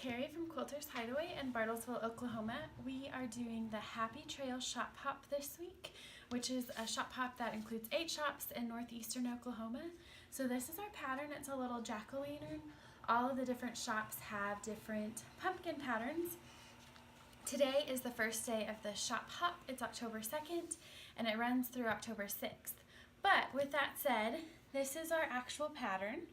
Carrie from Quilter's Hideaway in Bartlesville, Oklahoma. We are doing the Happy Trail Shop Hop this week, which is a shop hop that includes 8 shops in northeastern Oklahoma. So this is our pattern. It's a little jack-o'-lantern. All of the different shops have different pumpkin patterns. Today is the first day of the shop hop. It's October 2nd and it runs through October 6th. But with that said, this is our actual pattern.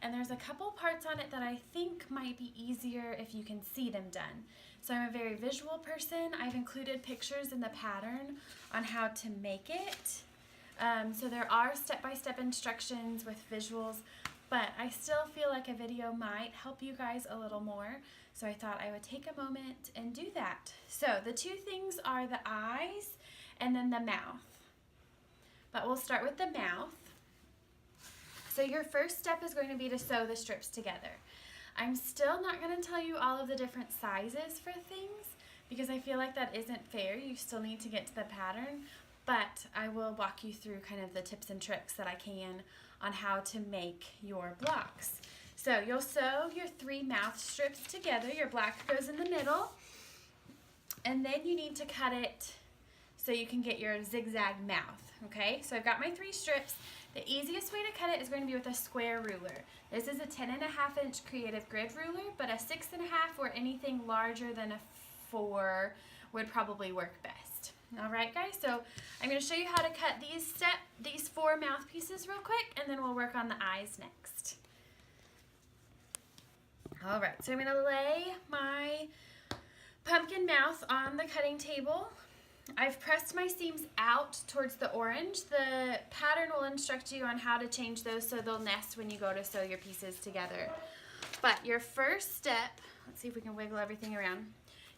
And there's a couple parts on it that I think might be easier if you can see them done. So I'm a very visual person. I've included pictures in the pattern on how to make it. So there are step-by-step instructions with visuals, but I still feel like a video might help you guys a little more. So I thought I would take a moment and do that. So the two things are the eyes and then the mouth. But we'll start with the mouth. So your first step is going to be to sew the strips together. I'm still not going to tell you all of the different sizes for things because I feel like that isn't fair. You still need to get to the pattern, but I will walk you through kind of the tips and tricks that I can on how to make your blocks. So you'll sew your 3 mouth strips together. Your black goes in the middle, and then you need to cut it so you can get your zigzag mouth, okay? So I've got my 3 strips. The easiest way to cut it is going to be with a square ruler. This is a 10.5-inch creative grid ruler, but a 6.5 or anything larger than a 4 would probably work best. All right, guys, so I'm going to show you how to cut these 4 mouth pieces real quick, and then we'll work on the eyes next. All right, so I'm going to lay my pumpkin mouth on the cutting table. I've pressed my seams out towards the orange. The pattern will instruct you on how to change those so they'll nest when you go to sew your pieces together. But your first step, let's see if we can wiggle everything around.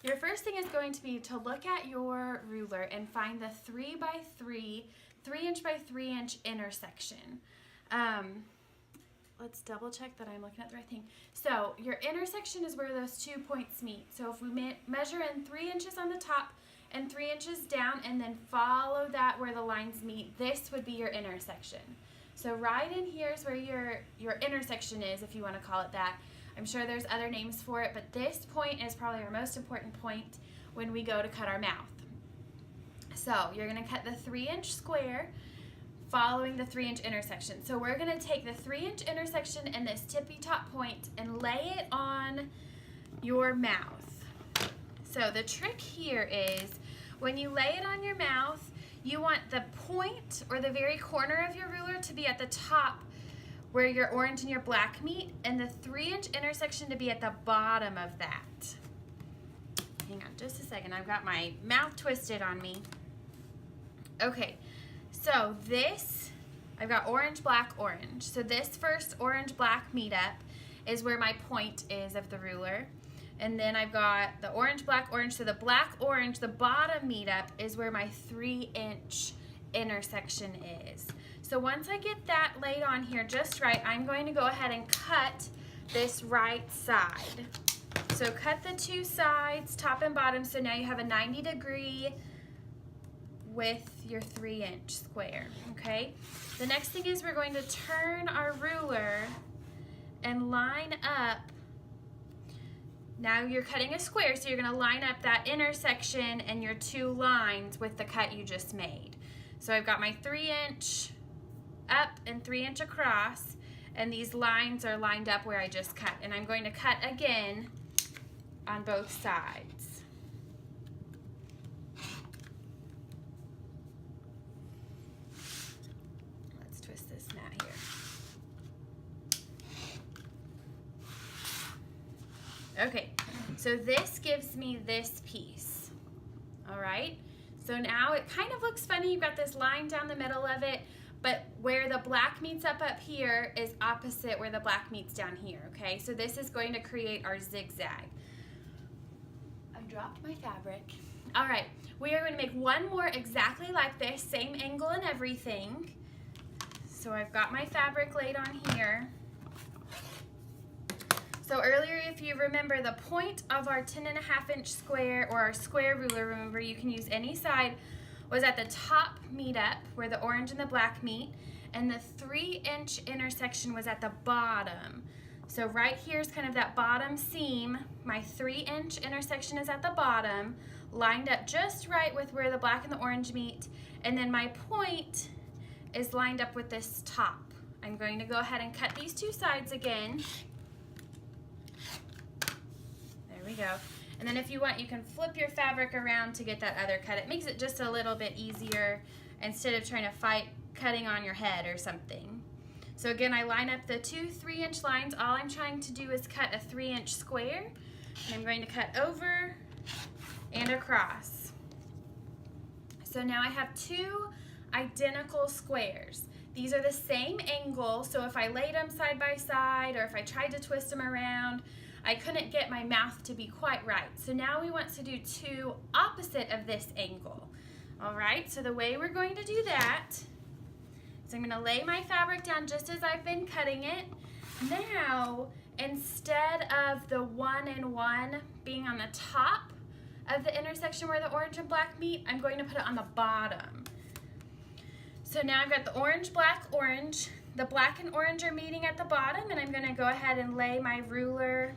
Your first thing is going to be to look at your ruler and find the 3x3, 3-inch by 3-inch intersection. Let's double check that I'm looking at the right thing. So your intersection is where those 2 points meet. So if we measure in 3 inches on the top and 3 inches down and then follow that where the lines meet, this would be your intersection. So right in here is where your intersection is, if you want to call it that. I'm sure there's other names for it, but this point is probably our most important point when we go to cut our mouth. So you're going to cut the 3-inch square following the 3-inch intersection. So we're going to take the 3-inch intersection and this tippy top point and lay it on your mouth. So the trick here is when you lay it on your mouth, you want the point or the very corner of your ruler to be at the top where your orange and your black meet, and the 3-inch intersection to be at the bottom of that. Hang on just a second, I've got my mouth twisted on me. Okay, so this, I've got orange, black, orange. So this first orange, black meetup is where my point is of the ruler. And then I've got the orange, black, orange. So the black, orange, the bottom meetup is where my 3-inch intersection is. So once I get that laid on here just right, I'm going to go ahead and cut this right side. So cut the 2 sides, top and bottom, so now you have a 90-degree with your 3-inch square, okay? The next thing is we're going to turn our ruler and line up. Now you're cutting a square, so you're going to line up that intersection and your 2 lines with the cut you just made. So I've got my 3-inch up and 3-inch across, and these lines are lined up where I just cut. And I'm going to cut again on both sides. Let's twist this mat here. Okay, so this gives me this piece, all right? So now it kind of looks funny. You've got this line down the middle of it, but where the black meets up here is opposite where the black meets down here, okay? So this is going to create our zigzag. I dropped my fabric. All right, we are going to make one more exactly like this, same angle and everything. So I've got my fabric laid on here. So earlier, if you remember, the point of our 10.5-inch square or our square ruler, remember you can use any side, was at the top meetup where the orange and the black meet, and the 3-inch intersection was at the bottom. So right here is kind of that bottom seam. My 3-inch intersection is at the bottom, lined up just right with where the black and the orange meet. And then my point is lined up with this top. I'm going to go ahead and cut these two sides again. There we go. And then if you want, you can flip your fabric around to get that other cut. It makes it just a little bit easier instead of trying to fight cutting on your head or something. So again, I line up the two 3-inch lines. All I'm trying to do is cut a 3-inch square. And I'm going to cut over and across. So now I have two identical squares. These are the same angle, so if I laid them side by side or if I tried to twist them around, I couldn't get my mouth to be quite right. So now we want to do two opposite of this angle. All right, so the way we're going to do that is I'm going to lay my fabric down just as I've been cutting it. Now, instead of the 1 and 1 being on the top of the intersection where the orange and black meet, I'm going to put it on the bottom. So now I've got the orange, black, orange. The black and orange are meeting at the bottom, and I'm going to go ahead and lay my ruler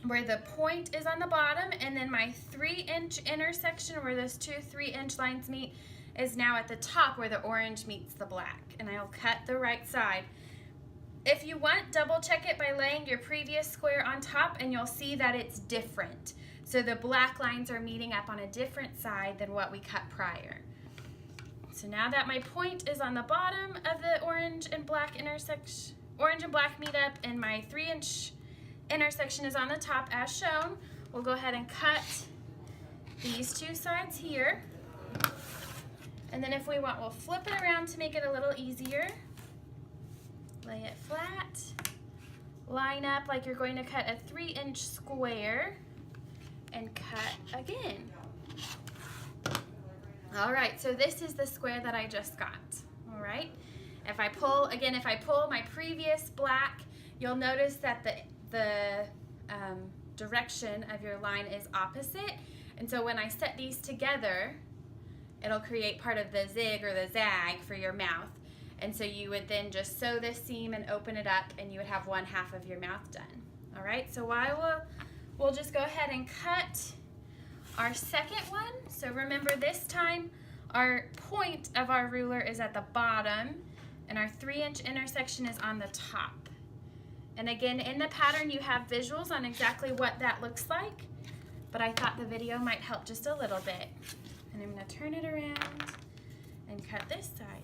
where the point is on the bottom, and then my 3-inch intersection where those two 3-inch lines meet is now at the top where the orange meets the black, and I'll cut the right side. If you want, double check it by laying your previous square on top, and you'll see that it's different. So the black lines are meeting up on a different side than what we cut prior. So now that my point is on the bottom of the orange and black intersection, orange and black meet up, and my 3-inch intersection is on the top as shown, we'll go ahead and cut these two sides here. And then if we want, we'll flip it around to make it a little easier. Lay it flat. Line up like you're going to cut a 3-inch square and cut again. All right, so this is the square that I just got. All right, if I pull my previous black, you'll notice that the direction of your line is opposite. And so when I set these together, it'll create part of the zig or the zag for your mouth. And so you would then just sew this seam and open it up, and you would have 1/2 of your mouth done. All right, so we'll just go ahead and cut our second one. So remember, this time our point of our ruler is at the bottom and our 3-inch intersection is on the top. And again, in the pattern you have visuals on exactly what that looks like, but I thought the video might help just a little bit. And I'm going to turn it around and cut this side.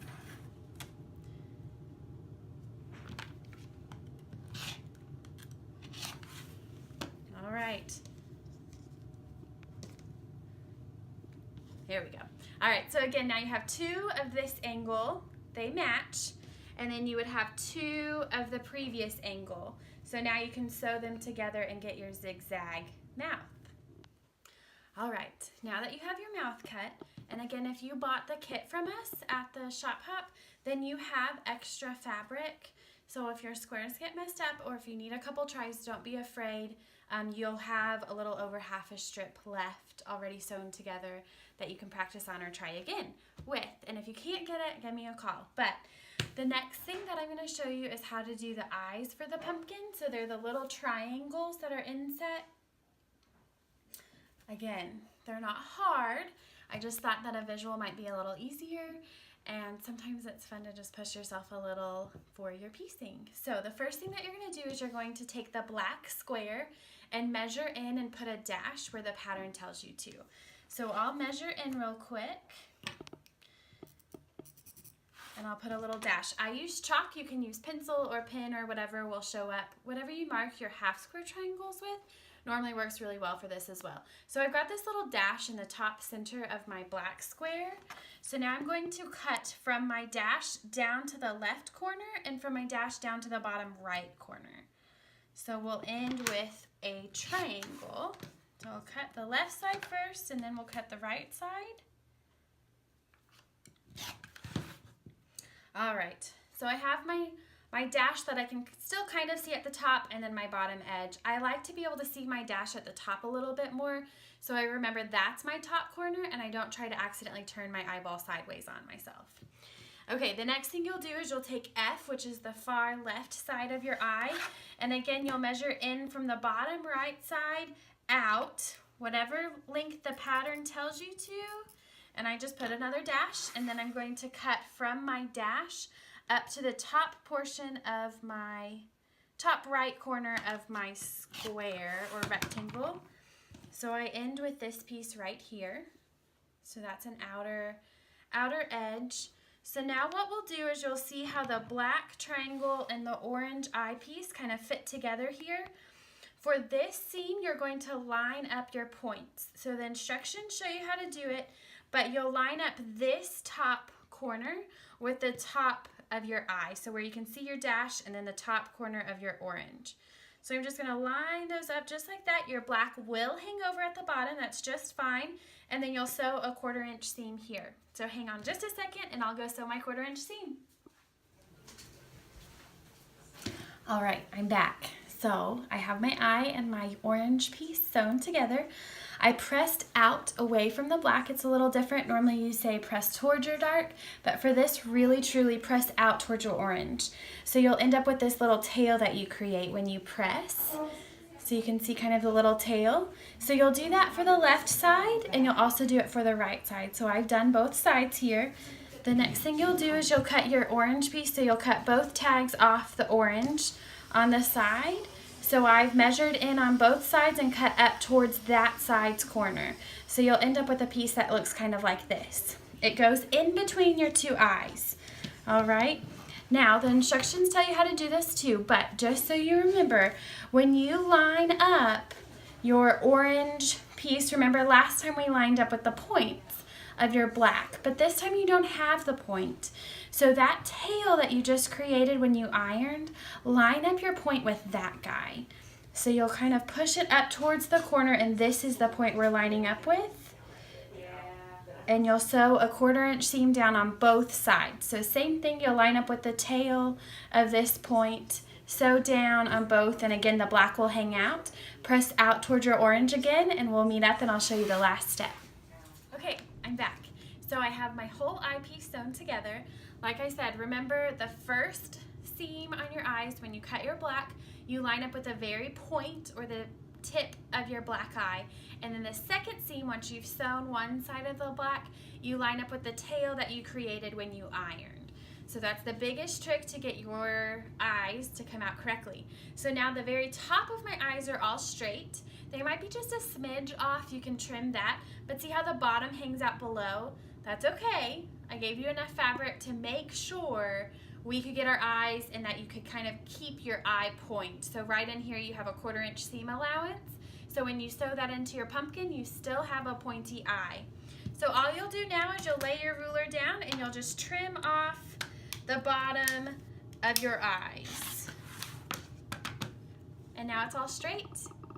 All right. Here we go. All right, so again, now you have two of this angle, they match, and then you would have two of the previous angle. So now you can sew them together and get your zigzag mouth. All right, now that you have your mouth cut, and again, if you bought the kit from us at the Shop Hop, then you have extra fabric. So if your squares get messed up or if you need a couple tries, don't be afraid. You'll have a little over 1/2 strip left already sewn together that you can practice on or try again with. And if you can't get it, give me a call. But the next thing that I'm going to show you is how to do the eyes for the pumpkin. So they're the little triangles that are inset. Again, they're not hard. I just thought that a visual might be a little easier, and sometimes it's fun to just push yourself a little for your piecing. So the first thing that you're going to do is you're going to take the black square and measure in and put a dash where the pattern tells you to. So I'll measure in real quick, and I'll put a little dash. I use chalk. You can use pencil or pen or whatever will show up. Whatever you mark your half square triangles with normally works really well for this as well. So I've got this little dash in the top center of my black square. So now I'm going to cut from my dash down to the left corner and from my dash down to the bottom right corner. So we'll end with a triangle. So I'll cut the left side first, and then we'll cut the right side. All right, so I have my dash that I can still kind of see at the top, and then my bottom edge. I like to be able to see my dash at the top a little bit more, so I remember that's my top corner, and I don't try to accidentally turn my eyeball sideways on myself. Okay, the next thing you'll do is you'll take F, which is the far left side of your eye, and again you'll measure in from the bottom right side out, whatever length the pattern tells you to, and I just put another dash, and then I'm going to cut from my dash up to the top portion of my top right corner of my square or rectangle. So I end with this piece right here. So that's an outer edge. So now what we'll do is you'll see how the black triangle and the orange eye piece kind of fit together here. For this seam, you're going to line up your points. So the instructions show you how to do it, but you'll line up this top corner with the top of your eye. So where you can see your dash and then the top corner of your orange. So I'm just going to line those up just like that. Your black will hang over at the bottom. That's just fine. And then you'll sew a 1/4 inch seam here. So hang on just a second and I'll go sew my 1/4 inch seam. All right, I'm back. So I have my eye and my orange piece sewn together. I pressed out away from the black. It's a little different. Normally you say press towards your dark, but for this, really truly press out towards your orange. So you'll end up with this little tail that you create when you press. So you can see kind of the little tail. So you'll do that for the left side and you'll also do it for the right side. So I've done both sides here. The next thing you'll do is you'll cut your orange piece. So you'll cut both tags off the orange on the side. So I've measured in on both sides and cut up towards that side's corner. So you'll end up with a piece that looks kind of like this. It goes in between your two eyes. All right. Now the instructions tell you how to do this too, but just so you remember, when you line up your orange piece, remember last time we lined up with the points of your black, but this time you don't have the point. So that tail that you just created when you ironed, line up your point with that guy. So you'll kind of push it up towards the corner and this is the point we're lining up with. And you'll sew a 1/4 inch seam down on both sides. So same thing, you'll line up with the tail of this point, sew down on both, and again the black will hang out. Press out towards your orange again and we'll meet up and I'll show you the last step. Okay, I'm back. So I have my whole eye piece sewn together. Like I said, remember the first seam on your eyes, when you cut your black, you line up with the very point or the tip of your black eye. And then the second seam, once you've sewn one side of the black, you line up with the tail that you created when you ironed. So that's the biggest trick to get your eyes to come out correctly. So now the very top of my eyes are all straight. They might be just a smidge off, you can trim that, but see how the bottom hangs out below? That's okay. I gave you enough fabric to make sure we could get our eyes and that you could kind of keep your eye point. So right in here you have a 1/4 inch seam allowance. So when you sew that into your pumpkin, you still have a pointy eye. So all you'll do now is you'll lay your ruler down and you'll just trim off the bottom of your eyes. And now it's all straight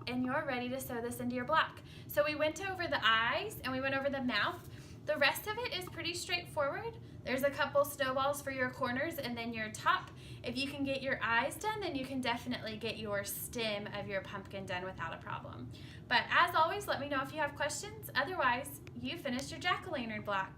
and you're ready to sew this into your block. So we went over the eyes and we went over the mouth. The rest of it is pretty straightforward. There's a couple snowballs for your corners and then your top. If you can get your eyes done, then you can definitely get your stem of your pumpkin done without a problem. But as always, let me know if you have questions. Otherwise, you finished your jack-o'-lantern block.